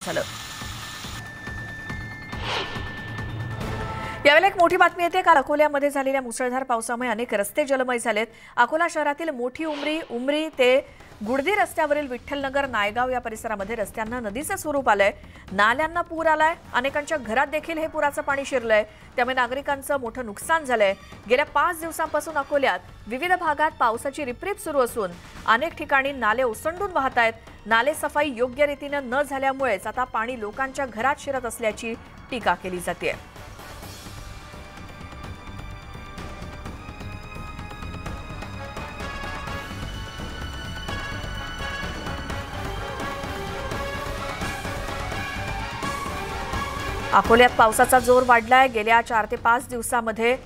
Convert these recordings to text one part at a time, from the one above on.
झालं। यावेळी एक मोठी बातमी येते। काल अकोल्यामध्ये झालेल्या मुसळधार पावसामुळे अनेक रस्ते जलमय झालेत। अकोला शहरातील मोठी उमरी ते गुडदी रस्त्यावरील विठ्ठलनगर नायगाव या परिसरामध्ये रस्त्यांना नदीचं स्वरूप आलंय। नाल्यांना पूर आलाय। अनेकांच्या घरात देखील हे पुराचं पाणी शिरलंय। त्यामुळे नागरिकांचं मोठं नुकसान झालंय। गेल्या 5 दिवसांपासून अकोल्यात विविध भागात पावसाची रिपरिप सुरू असून अनेक ठिकाणी नाले ओसंडून वाहत आहेत। नाले सफाई योग्य रीतीने न झाल्यामुळेच आता पाणी लोकांच्या घरात शिरत असल्याची टीका केली जाते। अकोल्यात पावसाचा जोर वाढलाय। गेल्या 4 ते 5 दिवसांमध्ये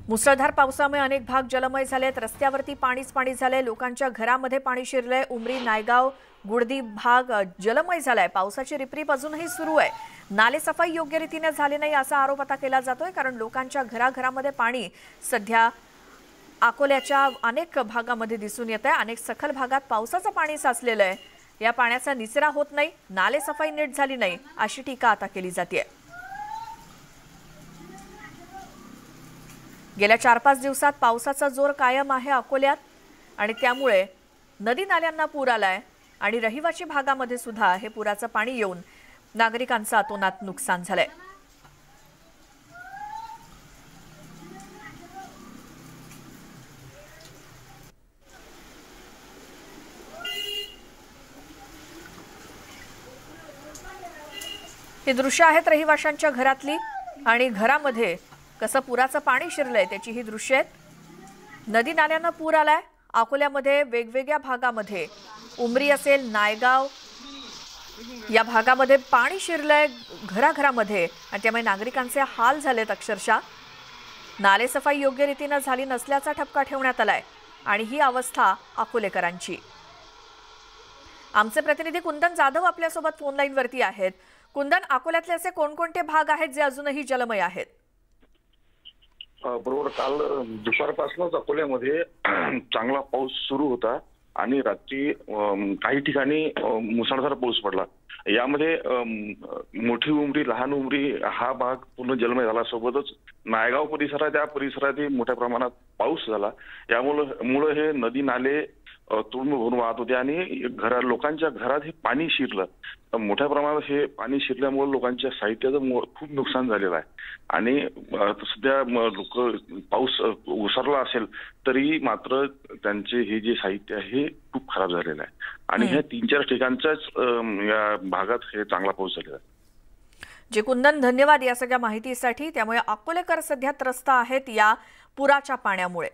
मुसळधार पावसामुळे अनेक भाग जलमय झालेत। रस्त्यावरती पाणी झालंय। लोकांच्या घरामध्ये पाणी शिरलंय। उमरी नायगाव गुडदी भाग जलमय झालाय। पावसाची रिपरिप अजूनही सुरू आहे। नाले सफाई योग्य रीतीने झाली नाही असा आरोप आता केला जातोय, कारण लोकांच्या घराघरामध्ये पाणी सध्या अकोल्याच्या अनेक भागामध्ये दिसून येत आहे। अनेक सखल भागात पावसाचं पाणी साचलेलं आहे। या पाण्याचा निचरा होत नाही, नाले सफाई नीट झाली नाही अशी टीका आता केली जाते। गेल्या 4-5 दिवसात पावसाचा जोर कायम आहे अकोल्यात आणि त्यामुळे नदी नाल्यांना पूर आलाय आणि रहिवासी भागामध्ये सुद्धा हे पुराचं पाणी येऊन नागरिकांचं अतोनात नुकसान झालंय। ही दृश्य आहेत रहिवाशांच्या घरातली आणि घरामध्ये कसं पुराचं पाणी शिरलंय त्याची ही दृश्य आहेत। नदी नाल्यांना पूर आलाय। अकोल्यामध्ये वेगवेगळ्या भागामध्ये उमरी असेल, नायगाव या भागामध्ये पाणी शिरलंय घराघरामध्ये आणि त्यामुळे नागरिकांचे हाल झालेत अक्षरशः। नाले सफाई योग्य रीतीने झाली नसल्याचा ठपका ठेवण्यात आलाय आणि ही अवस्था अकोलेकरांची। आमचे प्रतिनिधी कुंदन जाधव आपल्यासोबत फोन लाईन वरती आहेत। कुंदन, अकोल्यातले असे कोणकोणते भाग आहेत जे अजूनही जलमय आहेत? बरोबर, काल दुपारपासूनच अकोल्यामध्ये चांगला पाऊस सुरू होता आणि रात्री काही ठिकाणी मुसळधार पाऊस पडला। यामध्ये मोठी उमरी, लहान उमरी हा भाग पूर्ण जलमय झाला। सोबतच नायगाव परिसरात, या परिसरातही मोठ्या प्रमाणात पाऊस झाला। यामुळे हे नदी नाले तुडूंब भरून वाहत होते आणि लोकांच्या घरात हे पाणी शिरलं। मोठ्या प्रमाणात हे पाणी शिरल्यामुळे लोकांच्या साहित्याचं खूप नुकसान झालेलं आहे आणि सध्या पाऊस ओसरला असेल तरी मात्र त्यांचे हे जे साहित्य आहे हे खूप खराब झालेलं आहे आणि ह्या 3-4 ठिकाणच्याच या भागात हे चांगला पाऊस झालेला आहे। जे कुंदन, धन्यवाद या सगळ्या माहितीसाठी। त्यामुळे अकोलेकर सध्या त्रस्त आहेत या पुराच्या पाण्यामुळे।